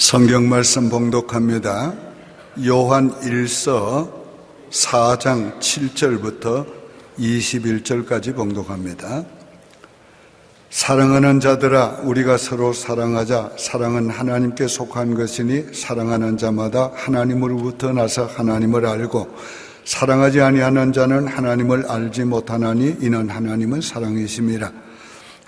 성경 말씀 봉독합니다. 요한 1서 4장 7절부터 21절까지 봉독합니다. 사랑하는 자들아, 우리가 서로 사랑하자. 사랑은 하나님께 속한 것이니 사랑하는 자마다 하나님으로부터 나서 하나님을 알고 사랑하지 아니하는 자는 하나님을 알지 못하나니 이는 하나님은 사랑이심이라.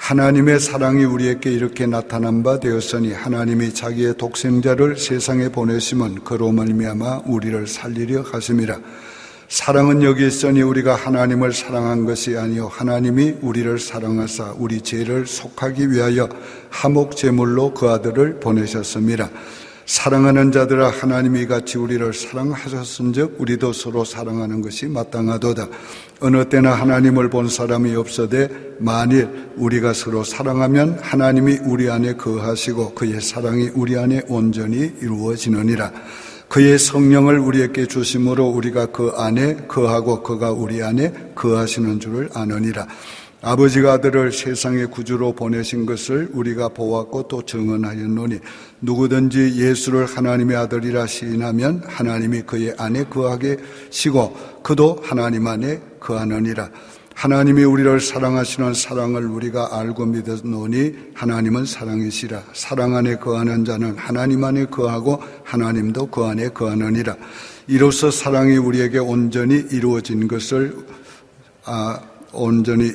하나님의 사랑이 우리에게 이렇게 나타난 바 되었으니 하나님이 자기의 독생자를 세상에 보내심은 그로 말미암아 우리를 살리려 하심이라. 사랑은 여기 있으니 우리가 하나님을 사랑한 것이 아니요 하나님이 우리를 사랑하사 우리 죄를 속하기 위하여 화목 제물로 그 아들을 보내셨음이라. 사랑하는 자들아, 하나님이 같이 우리를 사랑하셨은즉 우리도 서로 사랑하는 것이 마땅하도다. 어느 때나 하나님을 본 사람이 없어되 만일 우리가 서로 사랑하면 하나님이 우리 안에 거하시고 그의 사랑이 우리 안에 온전히 이루어지느니라. 그의 성령을 우리에게 주심으로 우리가 그 안에 거하고 그가 우리 안에 거하시는 줄을 아느니라. 아버지가 아들을 세상의 구주로 보내신 것을 우리가 보았고 또 증언하였노니 누구든지 예수를 하나님의 아들이라 시인하면 하나님이 그의 안에 거하게 시고 그도 하나님 안에 거하느니라. 하나님이 우리를 사랑하시는 사랑을 우리가 알고 믿었노니 하나님은 사랑이시라. 사랑 안에 거하는 자는 하나님 안에 거하고 하나님도 그 안에 거하느니라. 이로써 사랑이 우리에게 온전히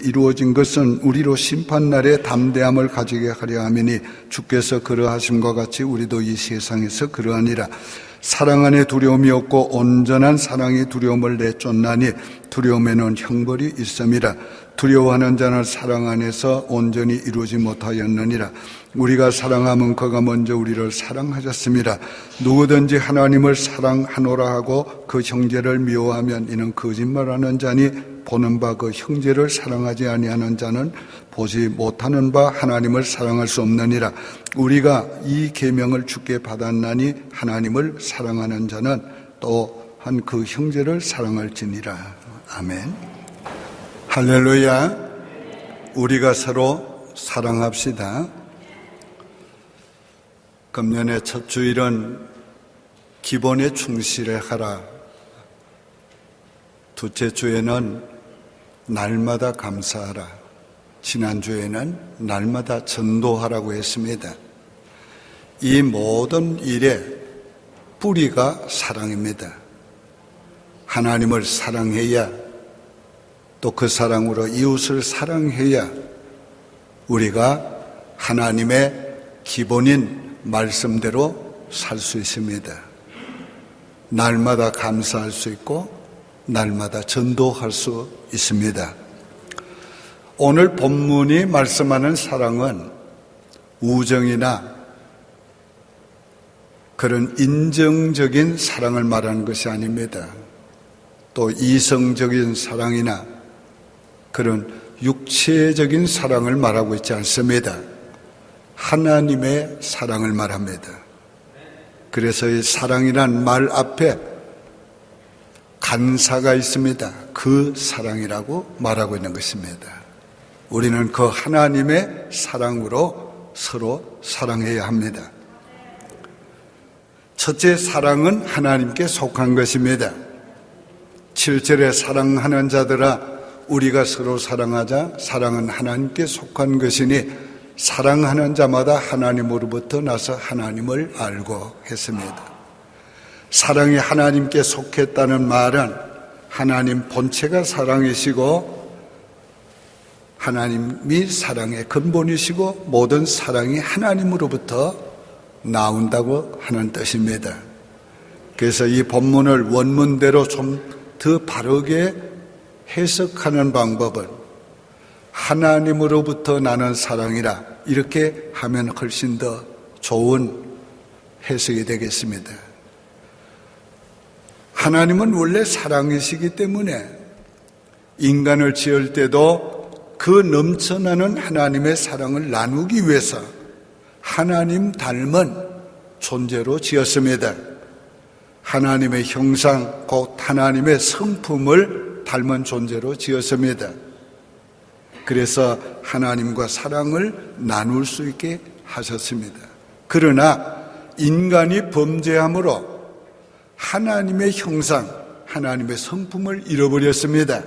이루어진 것은 우리로 심판날에 담대함을 가지게 하려 함이니 주께서 그러하심과 같이 우리도 이 세상에서 그러하니라. 사랑 안에 두려움이 없고 온전한 사랑이 두려움을 내쫓나니 두려움에는 형벌이 있음이라. 두려워하는 자는 사랑 안에서 온전히 이루지 못하였느니라. 우리가 사랑하면 그가 먼저 우리를 사랑하셨음이라. 누구든지 하나님을 사랑하노라 하고 그 형제를 미워하면 이는 거짓말하는 자니 보는 바 그 형제를 사랑하지 아니하는 자는 보지 못하는 바 하나님을 사랑할 수 없느니라. 우리가 이 계명을 주께 받았나니 하나님을 사랑하는 자는 또한 그 형제를 사랑할지니라. 아멘. 할렐루야. 우리가 서로 사랑합시다. 금년의 첫 주일은 기본에 충실하라. 둘째 주에는 날마다 감사하라. 지난주에는 날마다 전도하라고 했습니다. 이 모든 일의 뿌리가 사랑입니다. 하나님을 사랑해야 또 그 사랑으로 이웃을 사랑해야 우리가 하나님의 기본인 말씀대로 살 수 있습니다. 날마다 감사할 수 있고 날마다 전도할 수 있습니다. 오늘 본문이 말씀하는 사랑은 우정이나 그런 인정적인 사랑을 말하는 것이 아닙니다. 또 이성적인 사랑이나 그런 육체적인 사랑을 말하고 있지 않습니다. 하나님의 사랑을 말합니다. 그래서 이 사랑이란 말 앞에 간사가 있습니다. 그 사랑이라고 말하고 있는 것입니다. 우리는 그 하나님의 사랑으로 서로 사랑해야 합니다. 첫째, 사랑은 하나님께 속한 것입니다. 7절에 사랑하는 자들아, 우리가 서로 사랑하자. 사랑은 하나님께 속한 것이니 사랑하는 자마다 하나님으로부터 나서 하나님을 알고 했습니다. 사랑이 하나님께 속했다는 말은 하나님 본체가 사랑이시고 하나님이 사랑의 근본이시고 모든 사랑이 하나님으로부터 나온다고 하는 뜻입니다. 그래서 이 본문을 원문대로 좀 더 바르게 해석하는 방법은 하나님으로부터 나는 사랑이라 이렇게 하면 훨씬 더 좋은 해석이 되겠습니다. 하나님은 원래 사랑이시기 때문에 인간을 지을 때도 그 넘쳐나는 하나님의 사랑을 나누기 위해서 하나님 닮은 존재로 지었습니다. 하나님의 형상, 곧 하나님의 성품을 닮은 존재로 지었습니다. 그래서 하나님과 사랑을 나눌 수 있게 하셨습니다. 그러나 인간이 범죄함으로 하나님의 형상, 하나님의 성품을 잃어버렸습니다.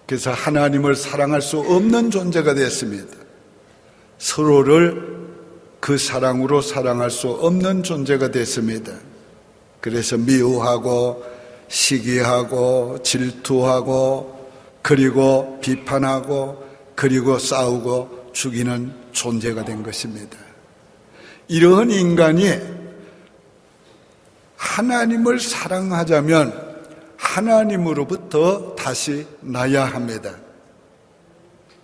그래서 하나님을 사랑할 수 없는 존재가 됐습니다. 서로를 그 사랑으로 사랑할 수 없는 존재가 됐습니다. 그래서 미워하고 시기하고 질투하고 그리고 비판하고 그리고 싸우고 죽이는 존재가 된 것입니다. 이러한 인간이 하나님을 사랑하자면 하나님으로부터 다시 나야 합니다.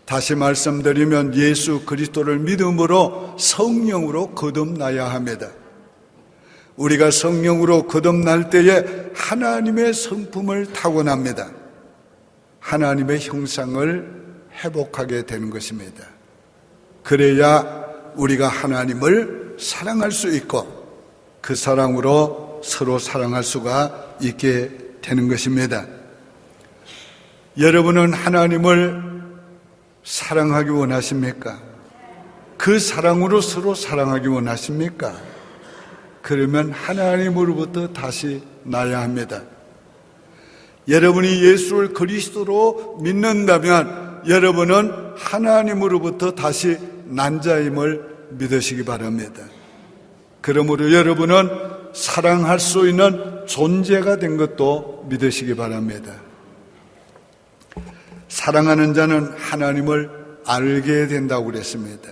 다시 말씀드리면 예수 그리스도를 믿음으로 성령으로 거듭나야 합니다. 우리가 성령으로 거듭날 때에 하나님의 성품을 타고납니다. 하나님의 형상을 회복하게 되는 것입니다. 그래야 우리가 하나님을 사랑할 수 있고 그 사랑으로 서로 사랑할 수가 있게 되는 것입니다. 여러분은 하나님을 사랑하기 원하십니까? 그 사랑으로 서로 사랑하기 원하십니까? 그러면 하나님으로부터 다시 나야 합니다. 여러분이 예수를 그리스도로 믿는다면 여러분은 하나님으로부터 다시 난 자임을 믿으시기 바랍니다. 그러므로 여러분은 사랑할 수 있는 존재가 된 것도 믿으시기 바랍니다. 사랑하는 자는 하나님을 알게 된다고 그랬습니다.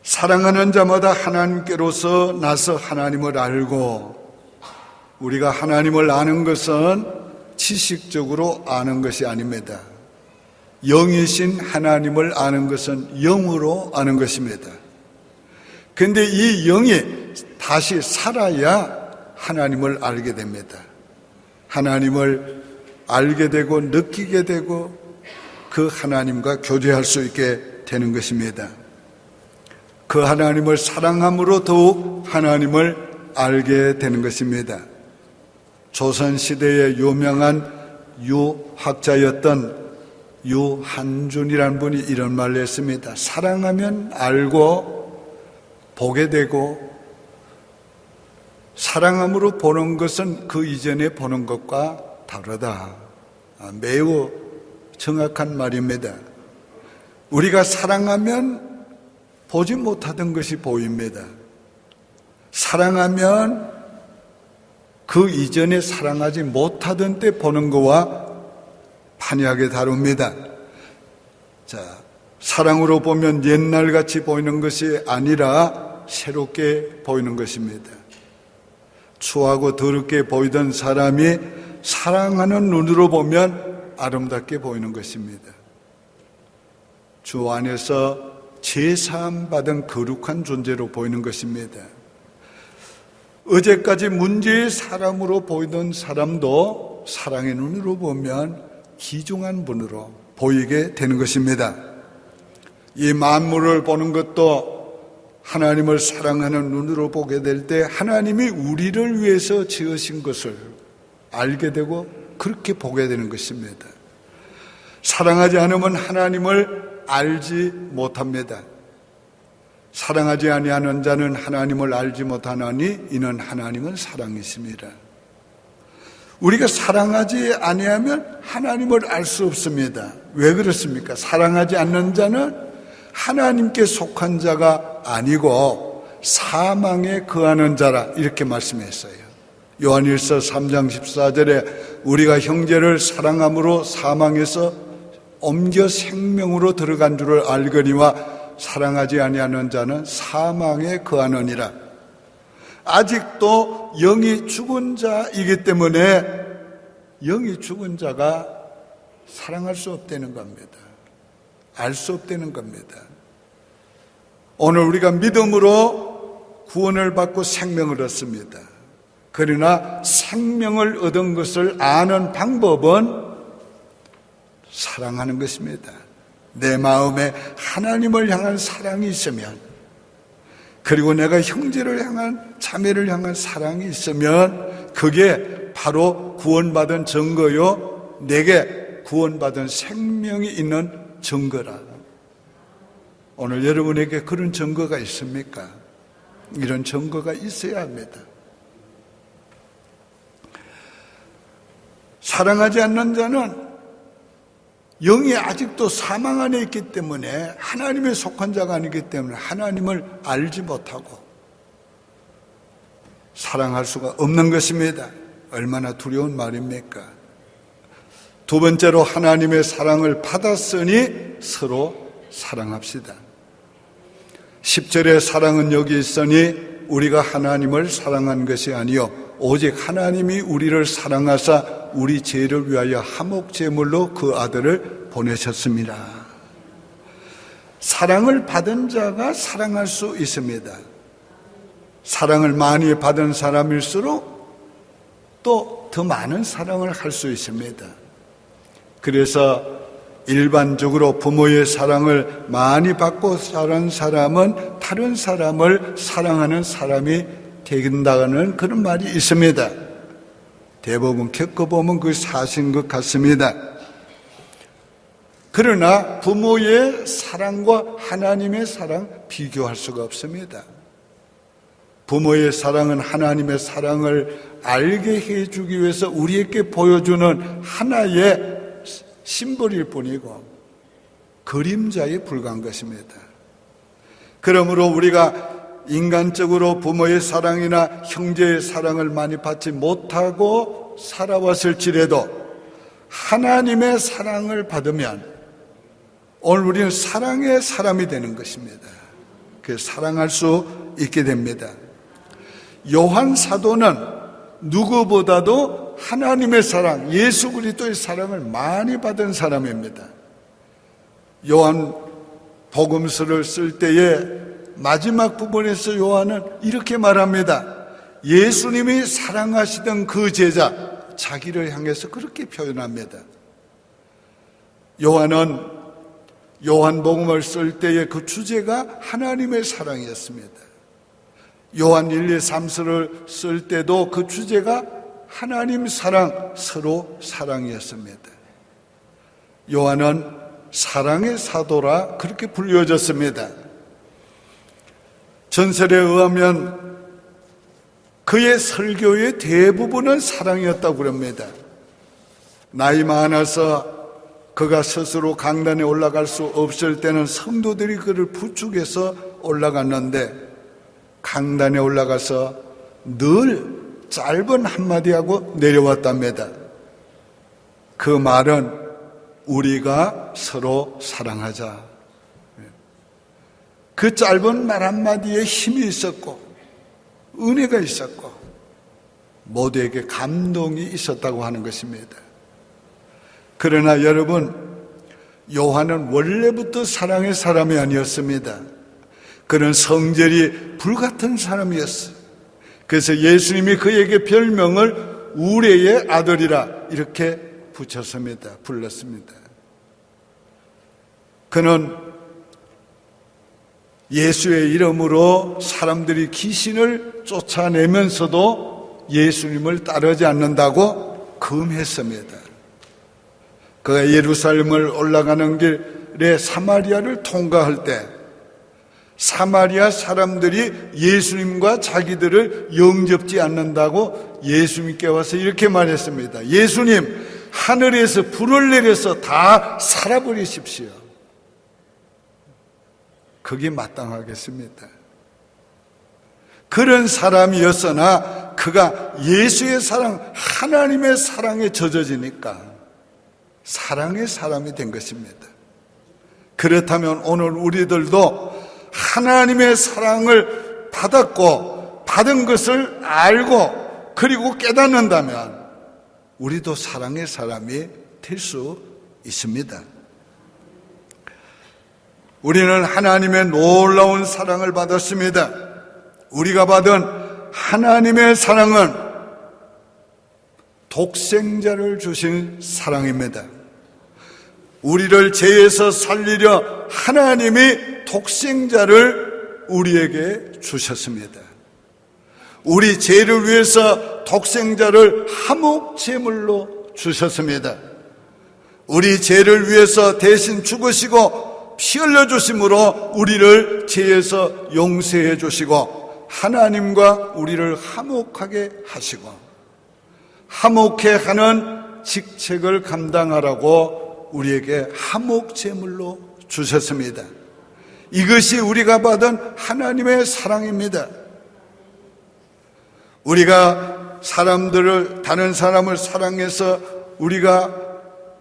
사랑하는 자마다 하나님께로서 나서 하나님을 알고, 우리가 하나님을 아는 것은 지식적으로 아는 것이 아닙니다. 영이신 하나님을 아는 것은 영으로 아는 것입니다. 그런데 이 영이 다시 살아야 하나님을 알게 됩니다. 하나님을 알게 되고 느끼게 되고 그 하나님과 교제할 수 있게 되는 것입니다. 그 하나님을 사랑함으로 더욱 하나님을 알게 되는 것입니다. 조선시대의 유명한 유학자였던 유한준이라는 분이 이런 말을 했습니다. 사랑하면 알고 보게 되고, 사랑함으로 보는 것은 그 이전에 보는 것과 다르다. 매우 정확한 말입니다. 우리가 사랑하면 보지 못하던 것이 보입니다. 사랑하면 그 이전에 사랑하지 못하던 때 보는 것과 판이하게 다릅니다. 자, 사랑으로 보면 옛날같이 보이는 것이 아니라 새롭게 보이는 것입니다. 추하고 더럽게 보이던 사람이 사랑하는 눈으로 보면 아름답게 보이는 것입니다. 주 안에서 제사함 받은 거룩한 존재로 보이는 것입니다. 어제까지 문제의 사람으로 보이던 사람도 사랑의 눈으로 보면 귀중한 분으로 보이게 되는 것입니다. 이 만물을 보는 것도 하나님을 사랑하는 눈으로 보게 될 때 하나님이 우리를 위해서 지으신 것을 알게 되고 그렇게 보게 되는 것입니다. 사랑하지 않으면 하나님을 알지 못합니다. 사랑하지 아니하는 자는 하나님을 알지 못하나니 이는 하나님은 사랑이십니다. 우리가 사랑하지 아니하면 하나님을 알 수 없습니다. 왜 그렇습니까? 사랑하지 않는 자는 하나님께 속한 자가 아니고 사망에 거하는 자라, 이렇게 말씀했어요. 요한일서 3장 14절에 우리가 형제를 사랑함으로 사망에서 옮겨 생명으로 들어간 줄을 알거니와 사랑하지 아니하는 자는 사망에 거하느니라. 아직도 영이 죽은 자이기 때문에 영이 죽은 자가 사랑할 수 없다는 겁니다. 알 수 없다는 겁니다. 오늘 우리가 믿음으로 구원을 받고 생명을 얻습니다. 그러나 생명을 얻은 것을 아는 방법은 사랑하는 것입니다. 내 마음에 하나님을 향한 사랑이 있으면, 그리고 내가 형제를 향한, 자매를 향한 사랑이 있으면 그게 바로 구원받은 증거요, 내게 구원받은 생명이 있는 증거라. 오늘 여러분에게 그런 증거가 있습니까? 이런 증거가 있어야 합니다. 사랑하지 않는 자는 영이 아직도 사망 안에 있기 때문에 하나님에 속한 자가 아니기 때문에 하나님을 알지 못하고 사랑할 수가 없는 것입니다. 얼마나 두려운 말입니까? 두 번째로 하나님의 사랑을 받았으니 서로 사랑합시다. 10절에 사랑은 여기 있으니 우리가 하나님을 사랑한 것이 아니요 오직 하나님이 우리를 사랑하사 우리 죄를 위하여 화목제물로 그 아들을 보내셨습니다. 사랑을 받은 자가 사랑할 수 있습니다. 사랑을 많이 받은 사람일수록 또 더 많은 사랑을 할 수 있습니다. 그래서 일반적으로 부모의 사랑을 많이 받고 자란 사람은 다른 사람을 사랑하는 사람이 된다는 그런 말이 있습니다. 대부분 겪어보면 그 사실인 것 같습니다. 그러나 부모의 사랑과 하나님의 사랑 비교할 수가 없습니다. 부모의 사랑은 하나님의 사랑을 알게 해주기 위해서 우리에게 보여주는 하나의 심벌일 뿐이고 그림자에 불과한 것입니다. 그러므로 우리가 인간적으로 부모의 사랑이나 형제의 사랑을 많이 받지 못하고 살아왔을지라도 하나님의 사랑을 받으면 오늘 우리는 사랑의 사람이 되는 것입니다. 그 사랑할 수 있게 됩니다. 요한 사도는 누구보다도 하나님의 사랑, 예수 그리스도의 사랑을 많이 받은 사람입니다. 요한 복음서를 쓸 때에 마지막 부분에서 요한은 이렇게 말합니다. 예수님이 사랑하시던 그 제자, 자기를 향해서 그렇게 표현합니다. 요한은 요한복음을 쓸 때의 그 주제가 하나님의 사랑이었습니다. 요한 1, 2, 3서를 쓸 때도 그 주제가 하나님 사랑, 서로 사랑이었습니다. 요한은 사랑의 사도라 그렇게 불려졌습니다. 전설에 의하면 그의 설교의 대부분은 사랑이었다고 합니다. 나이 많아서 그가 스스로 강단에 올라갈 수 없을 때는 성도들이 그를 부축해서 올라갔는데 강단에 올라가서 늘 짧은 한마디 하고 내려왔답니다. 그 말은 우리가 서로 사랑하자. 그 짧은 말 한마디에 힘이 있었고 은혜가 있었고 모두에게 감동이 있었다고 하는 것입니다. 그러나 여러분, 요한은 원래부터 사랑의 사람이 아니었습니다. 그는 성질이 불같은 사람이었어요. 그래서 예수님이 그에게 별명을 우레의 아들이라 이렇게 붙였습니다. 불렀습니다. 그는 예수의 이름으로 사람들이 귀신을 쫓아내면서도 예수님을 따르지 않는다고 금했습니다. 그가 예루살렘을 올라가는 길에 사마리아를 통과할 때 사마리아 사람들이 예수님과 자기들을 영접지 않는다고 예수님께 와서 이렇게 말했습니다. 예수님, 하늘에서 불을 내려서 다 살아버리십시오. 그게 마땅하겠습니다. 그런 사람이었으나 그가 예수의 사랑, 하나님의 사랑에 젖어지니까 사랑의 사람이 된 것입니다. 그렇다면 오늘 우리들도 하나님의 사랑을 받았고 받은 것을 알고 그리고 깨닫는다면 우리도 사랑의 사람이 될 수 있습니다. 우리는 하나님의 놀라운 사랑을 받았습니다. 우리가 받은 하나님의 사랑은 독생자를 주신 사랑입니다. 우리를 죄에서 살리려 하나님이 독생자를 우리에게 주셨습니다. 우리 죄를 위해서 독생자를 화목제물로 주셨습니다. 우리 죄를 위해서 대신 죽으시고 피 흘려 주심으로 우리를 죄에서 용서해 주시고 하나님과 우리를 화목하게 하시고 화목해 하는 직책을 감당하라고 우리에게 화목제물로 주셨습니다. 이것이 우리가 받은 하나님의 사랑입니다. 우리가 다른 사람을 사랑해서 우리가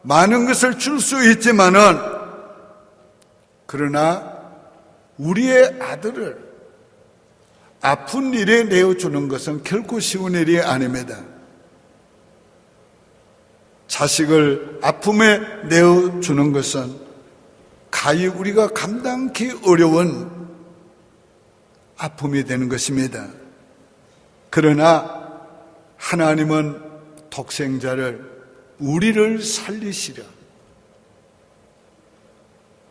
많은 것을 줄 수 있지만은, 그러나 우리의 아들을 아픈 일에 내어주는 것은 결코 쉬운 일이 아닙니다. 자식을 아픔에 내어주는 것은 가히 우리가 감당하기 어려운 아픔이 되는 것입니다. 그러나 하나님은 독생자를 우리를 살리시려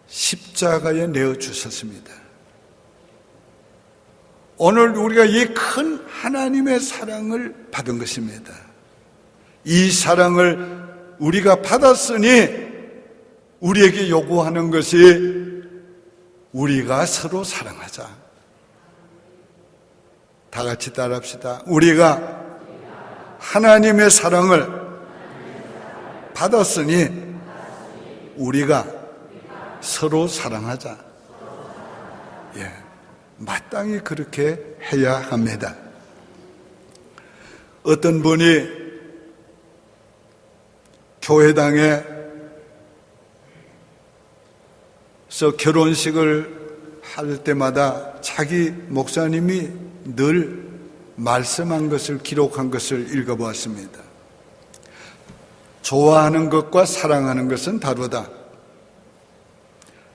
십자가에 내어주셨습니다. 오늘 우리가 이 큰 하나님의 사랑을 받은 것입니다. 이 사랑을 우리가 받았으니 우리에게 요구하는 것이 우리가 서로 사랑하자. 다 같이 따라합시다. 우리가 하나님의 사랑을 받았으니 우리가 서로 사랑하자. 예, 마땅히 그렇게 해야 합니다. 어떤 분이 교회당에서 결혼식을 할 때마다 자기 목사님이 늘 말씀한 것을 기록한 것을 읽어보았습니다. 좋아하는 것과 사랑하는 것은 다르다.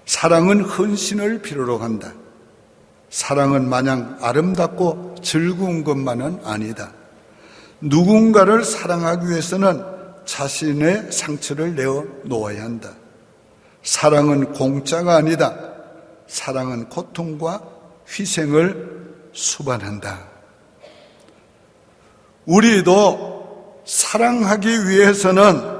사랑은 헌신을 필요로 한다. 사랑은 마냥 아름답고 즐거운 것만은 아니다. 누군가를 사랑하기 위해서는 자신의 상처를 내어놓아야 한다. 사랑은 공짜가 아니다. 사랑은 고통과 희생을 수반한다. 우리도 사랑하기 위해서는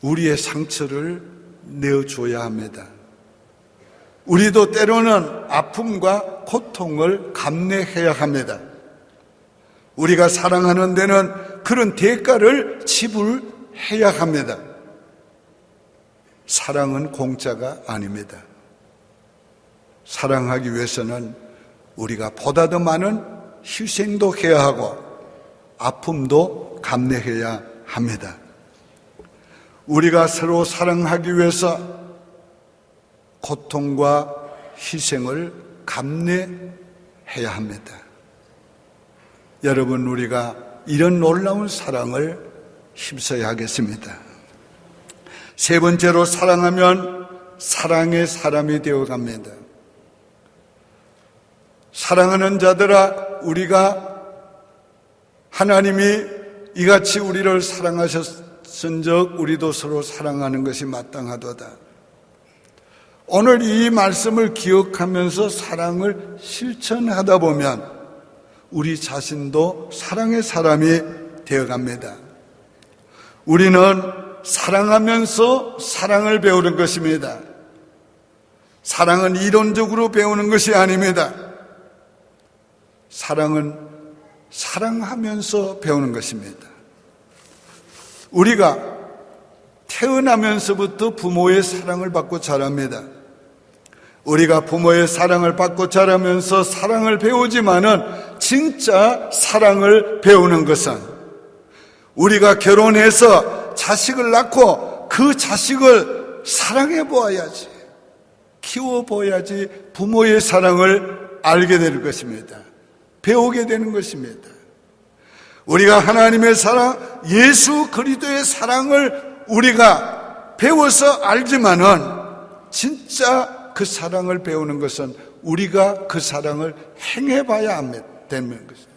우리의 상처를 내어줘야 합니다. 우리도 때로는 아픔과 고통을 감내해야 합니다. 우리가 사랑하는 데는 그런 대가를 지불해야 합니다. 사랑은 공짜가 아닙니다. 사랑하기 위해서는 우리가 보다 더 많은 희생도 해야 하고 아픔도 감내해야 합니다. 우리가 서로 사랑하기 위해서 고통과 희생을 감내해야 합니다. 여러분, 우리가 이런 놀라운 사랑을 힘써야 하겠습니다. 세 번째로, 사랑하면 사랑의 사람이 되어갑니다. 사랑하는 자들아, 우리가 하나님이 이같이 우리를 사랑하셨은즉 우리도 서로 사랑하는 것이 마땅하도다. 오늘 이 말씀을 기억하면서 사랑을 실천하다 보면 우리 자신도 사랑의 사람이 되어갑니다. 우리는 사랑하면서 사랑을 배우는 것입니다. 사랑은 이론적으로 배우는 것이 아닙니다. 사랑은 사랑하면서 배우는 것입니다. 우리가 태어나면서부터 부모의 사랑을 받고 자랍니다. 우리가 부모의 사랑을 받고 자라면서 사랑을 배우지만은 진짜 사랑을 배우는 것은 우리가 결혼해서 자식을 낳고 그 자식을 사랑해 보아야지, 키워 보아야지 부모의 사랑을 알게 될 것입니다. 배우게 되는 것입니다. 우리가 하나님의 사랑, 예수 그리스도의 사랑을 우리가 배워서 알지만은 진짜 그 사랑을 배우는 것은 우리가 그 사랑을 행해봐야 되는 것입니다.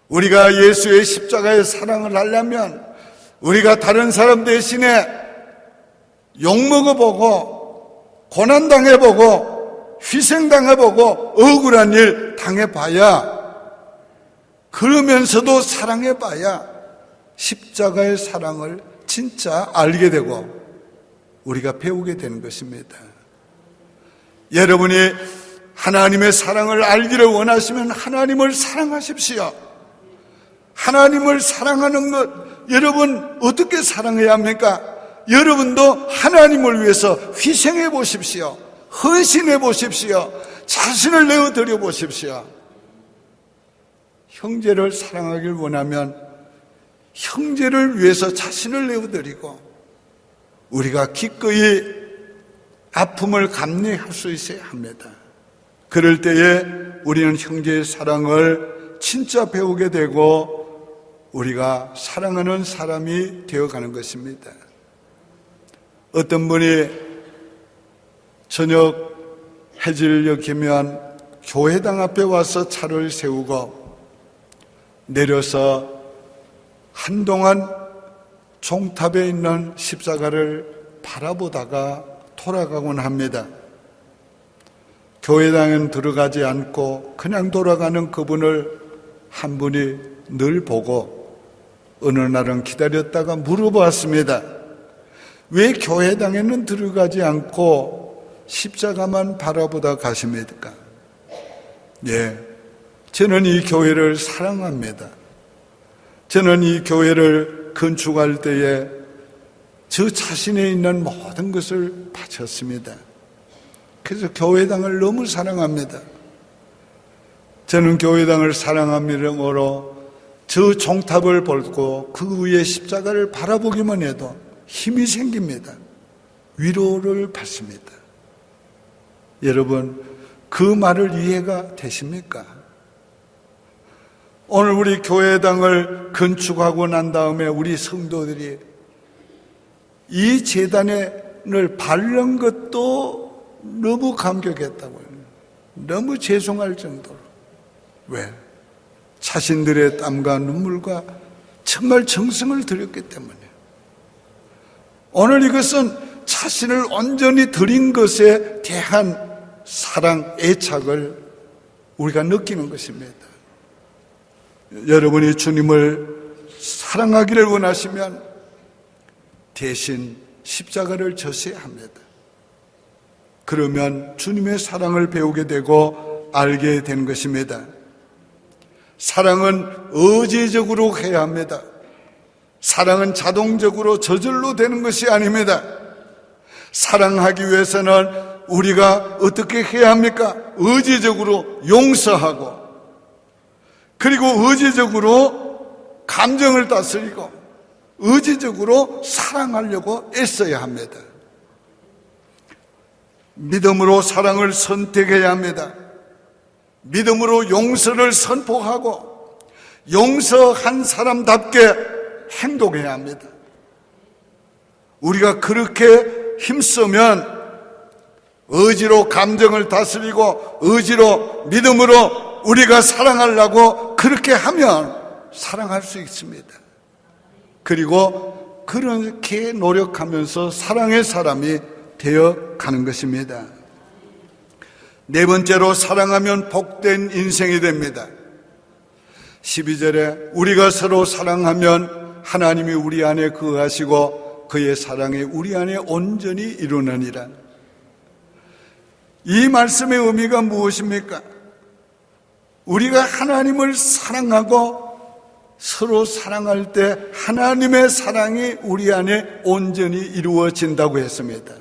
우리가 예수의 십자가의 사랑을 하려면 우리가 다른 사람 대신에 욕먹어보고 고난당해보고 희생당해보고 억울한 일 당해봐야, 그러면서도 사랑해봐야 십자가의 사랑을 진짜 알게 되고 우리가 배우게 되는 것입니다. 여러분이 하나님의 사랑을 알기를 원하시면 하나님을 사랑하십시오. 하나님을 사랑하는 것, 여러분 어떻게 사랑해야 합니까? 여러분도 하나님을 위해서 희생해 보십시오. 헌신해 보십시오. 자신을 내어드려 보십시오. 형제를 사랑하길 원하면 형제를 위해서 자신을 내어드리고 우리가 기꺼이 아픔을 감내할 수 있어야 합니다. 그럴 때에 우리는 형제의 사랑을 진짜 배우게 되고 우리가 사랑하는 사람이 되어가는 것입니다. 어떤 분이 저녁 해질녘 이면 교회당 앞에 와서 차를 세우고 내려서 한동안 종탑에 있는 십자가를 바라보다가 돌아가곤 합니다. 교회당은 들어가지 않고 그냥 돌아가는 그분을 한 분이 늘 보고 어느 날은 기다렸다가 물어보았습니다. 왜 교회당에는 들어가지 않고 십자가만 바라보다 가십니까? 예, 저는 이 교회를 사랑합니다. 저는 이 교회를 건축할 때에 저 자신에 있는 모든 것을 바쳤습니다. 그래서 교회당을 너무 사랑합니다. 저는 교회당을 사랑함으로 저 종탑을 보고 그 위에 십자가를 바라보기만 해도 힘이 생깁니다. 위로를 받습니다. 여러분, 그 말을 이해가 되십니까? 오늘 우리 교회당을 건축하고 난 다음에 우리 성도들이 이 제단을 바른 것도 너무 감격했다고요. 너무 죄송할 정도로. 왜? 자신들의 땀과 눈물과 정말 정성을 들였기 때문에. 오늘 이것은 자신을 온전히 드린 것에 대한 사랑, 애착을 우리가 느끼는 것입니다. 여러분이 주님을 사랑하기를 원하시면 대신 십자가를 져셔야 합니다. 그러면 주님의 사랑을 배우게 되고 알게 되는 것입니다. 사랑은 의지적으로 해야 합니다. 사랑은 자동적으로 저절로 되는 것이 아닙니다. 사랑하기 위해서는 우리가 어떻게 해야 합니까? 의지적으로 용서하고 그리고 의지적으로 감정을 다스리고 의지적으로 사랑하려고 애써야 합니다. 믿음으로 사랑을 선택해야 합니다. 믿음으로 용서를 선포하고 용서한 사람답게 행동해야 합니다. 우리가 그렇게 힘쓰면 의지로 감정을 다스리고 의지로 믿음으로 우리가 사랑하려고 그렇게 하면 사랑할 수 있습니다. 그리고 그렇게 노력하면서 사랑의 사람이 되어 가는 것입니다. 네 번째로 사랑하면 복된 인생이 됩니다. 12절에 우리가 서로 사랑하면 하나님이 우리 안에 거하시고 그의 사랑이 우리 안에 온전히 이루느니라. 이 말씀의 의미가 무엇입니까? 우리가 하나님을 사랑하고 서로 사랑할 때 하나님의 사랑이 우리 안에 온전히 이루어진다고 했습니다.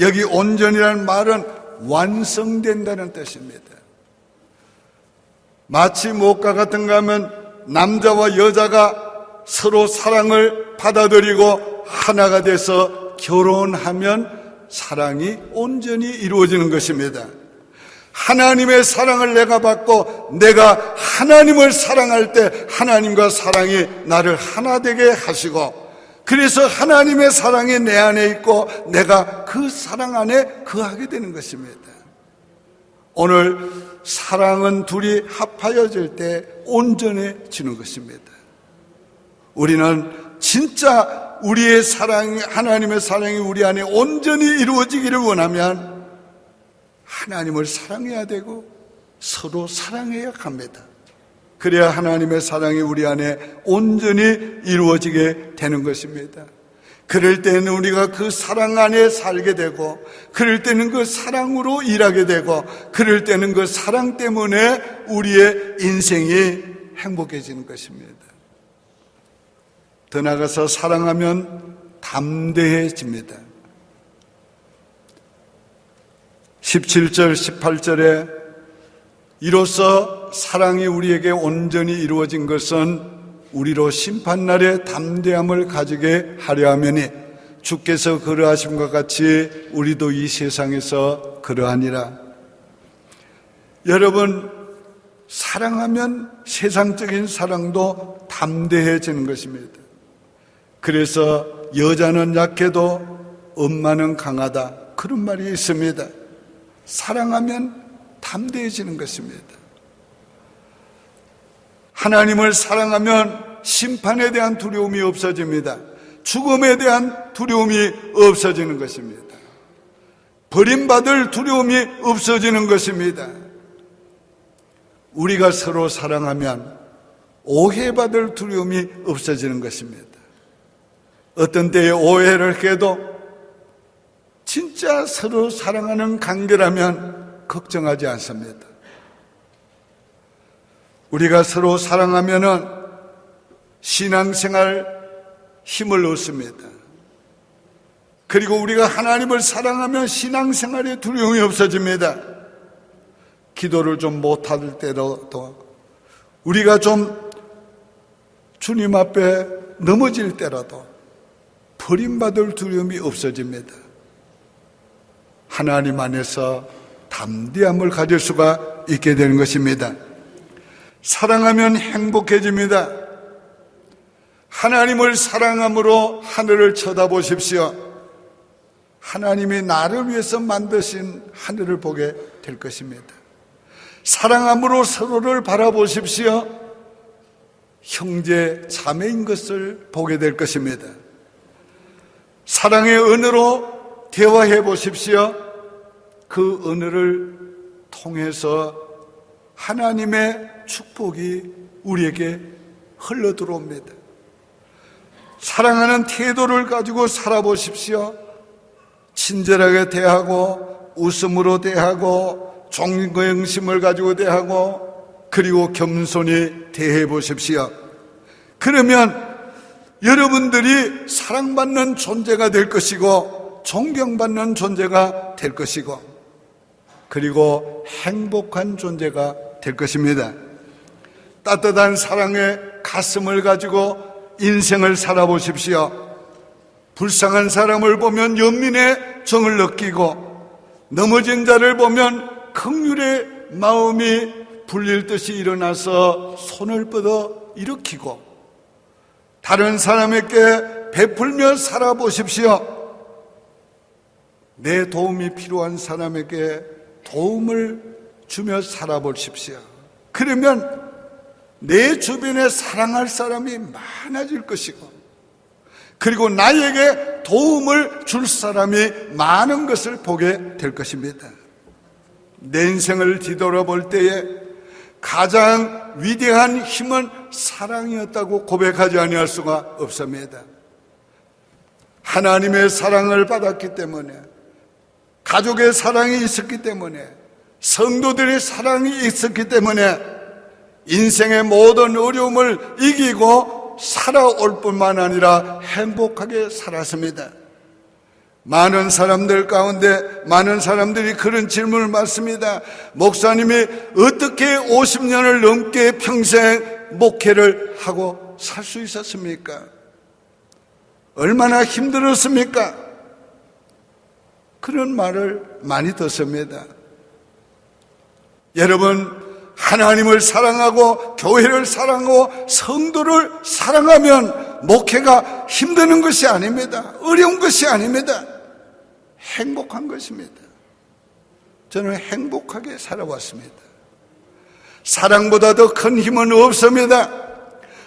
여기 온전이라는 말은 완성된다는 뜻입니다. 마치 무엇과 같은가 하면 남자와 여자가 서로 사랑을 받아들이고 하나가 돼서 결혼하면 사랑이 온전히 이루어지는 것입니다. 하나님의 사랑을 내가 받고 내가 하나님을 사랑할 때 하나님과 사랑이 나를 하나 되게 하시고 그래서 하나님의 사랑이 내 안에 있고 내가 그 사랑 안에 거하게 되는 것입니다. 오늘 사랑은 둘이 합하여질 때 온전해지는 것입니다. 우리는 진짜 우리의 사랑이 하나님의 사랑이 우리 안에 온전히 이루어지기를 원하면 하나님을 사랑해야 되고 서로 사랑해야 합니다. 그래야 하나님의 사랑이 우리 안에 온전히 이루어지게 되는 것입니다. 그럴 때는 우리가 그 사랑 안에 살게 되고, 그럴 때는 그 사랑으로 일하게 되고, 그럴 때는 그 사랑 때문에 우리의 인생이 행복해지는 것입니다. 더 나아가서 사랑하면 담대해집니다. 17절, 18절에 이로써 사랑이 우리에게 온전히 이루어진 것은 우리로 심판날에 담대함을 가지게 하려 함이니 주께서 그러하심과 같이 우리도 이 세상에서 그러하니라. 여러분, 사랑하면 세상적인 사랑도 담대해지는 것입니다. 그래서 여자는 약해도 엄마는 강하다, 그런 말이 있습니다. 사랑하면 담대해지는 것입니다. 하나님을 사랑하면 심판에 대한 두려움이 없어집니다. 죽음에 대한 두려움이 없어지는 것입니다. 버림받을 두려움이 없어지는 것입니다. 우리가 서로 사랑하면 오해받을 두려움이 없어지는 것입니다. 어떤 때에 오해를 해도 진짜 서로 사랑하는 관계라면 걱정하지 않습니다. 우리가 서로 사랑하면은 신앙생활 힘을 얻습니다. 그리고 우리가 하나님을 사랑하면 신앙생활에 두려움이 없어집니다. 기도를 좀 못할 때라도, 우리가 좀 주님 앞에 넘어질 때라도 버림받을 두려움이 없어집니다. 하나님 안에서 담대함을 가질 수가 있게 되는 것입니다. 사랑하면 행복해집니다. 하나님을 사랑함으로 하늘을 쳐다보십시오. 하나님이 나를 위해서 만드신 하늘을 보게 될 것입니다. 사랑함으로 서로를 바라보십시오. 형제 자매인 것을 보게 될 것입니다. 사랑의 언어로 대화해 보십시오. 그 언어를 통해서 하나님의 축복이 우리에게 흘러 들어옵니다. 사랑하는 태도를 가지고 살아보십시오. 친절하게 대하고, 웃음으로 대하고, 존경심을 가지고 대하고, 그리고 겸손히 대해 보십시오. 그러면 여러분들이 사랑받는 존재가 될 것이고, 존경받는 존재가 될 것이고, 그리고 행복한 존재가 될 것입니다. 따뜻한 사랑의 가슴을 가지고 인생을 살아보십시오. 불쌍한 사람을 보면 연민의 정을 느끼고, 넘어진 자를 보면 긍휼의 마음이 불릴 듯이 일어나서 손을 뻗어 일으키고, 다른 사람에게 베풀며 살아보십시오. 내 도움이 필요한 사람에게 도움을 주며 살아보십시오. 그러면 내 주변에 사랑할 사람이 많아질 것이고, 그리고 나에게 도움을 줄 사람이 많은 것을 보게 될 것입니다. 내 인생을 뒤돌아볼 때에 가장 위대한 힘은 사랑이었다고 고백하지 아니할 수가 없습니다. 하나님의 사랑을 받았기 때문에, 가족의 사랑이 있었기 때문에, 성도들의 사랑이 있었기 때문에 인생의 모든 어려움을 이기고 살아올 뿐만 아니라 행복하게 살았습니다. 많은 사람들 가운데 많은 사람들이 그런 질문을 받습니다. 목사님이 어떻게 50년을 넘게 평생 목회를 하고 살 수 있었습니까? 얼마나 힘들었습니까? 그런 말을 많이 듣습니다. 여러분, 하나님을 사랑하고 교회를 사랑하고 성도를 사랑하면 목회가 힘드는 것이 아닙니다. 어려운 것이 아닙니다. 행복한 것입니다. 저는 행복하게 살아왔습니다. 사랑보다 더 큰 힘은 없습니다.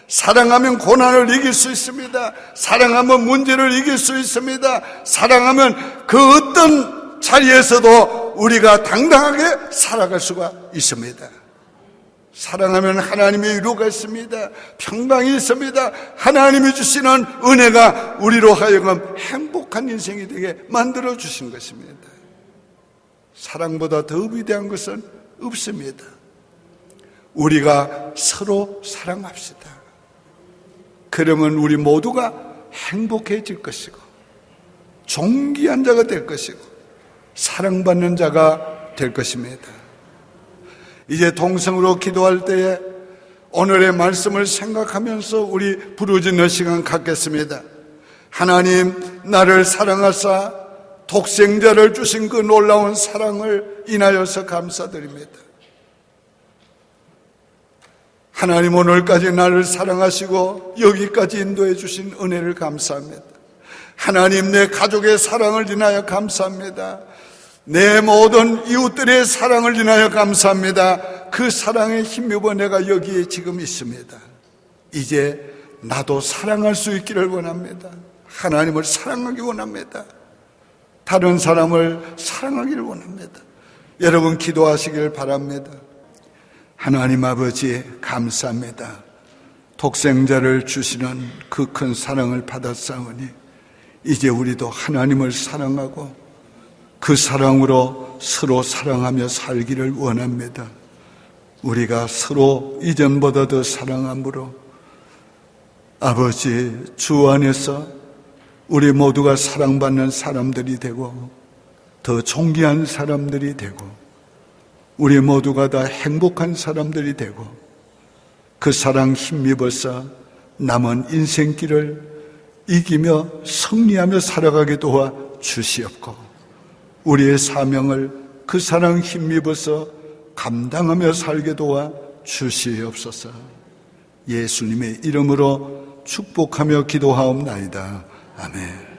사랑하면 고난을 이길 수 있습니다. 사랑하면 문제를 이길 수 있습니다. 사랑하면 그 어떤 자리에서도 우리가 당당하게 살아갈 수가 있습니다. 사랑하면 하나님의 위로가 있습니다. 평강이 있습니다. 하나님이 주시는 은혜가 우리로 하여금 행복한 인생이 되게 만들어 주신 것입니다. 사랑보다 더 위대한 것은 없습니다. 우리가 서로 사랑합시다. 그러면 우리 모두가 행복해질 것이고 존귀한 자가 될 것이고 사랑받는 자가 될 것입니다. 이제 동성으로 기도할 때에 오늘의 말씀을 생각하면서 우리 부르짖는 시간 갖겠습니다. 하나님, 나를 사랑하사 독생자를 주신 그 놀라운 사랑을 인하여서 감사드립니다. 하나님, 오늘까지 나를 사랑하시고 여기까지 인도해 주신 은혜를 감사합니다. 하나님, 내 가족의 사랑을 인하여 감사합니다. 내 모든 이웃들의 사랑을 인하여 감사합니다. 그 사랑에 힘입어 내가 여기에 지금 있습니다. 이제 나도 사랑할 수 있기를 원합니다. 하나님을 사랑하기 원합니다. 다른 사람을 사랑하기를 원합니다. 여러분 기도하시길 바랍니다. 하나님 아버지, 감사합니다. 독생자를 주시는 그 큰 사랑을 받았사오니 이제 우리도 하나님을 사랑하고 그 사랑으로 서로 사랑하며 살기를 원합니다. 우리가 서로 이전보다 더 사랑함으로 아버지, 주 안에서 우리 모두가 사랑받는 사람들이 되고 더 존귀한 사람들이 되고 우리 모두가 다 행복한 사람들이 되고 그 사랑 힘입어서 남은 인생길을 이기며 승리하며 살아가게 도와 주시옵고 우리의 사명을 그 사랑 힘입어서 감당하며 살게 도와 주시옵소서. 예수님의 이름으로 축복하며 기도하옵나이다. 아멘.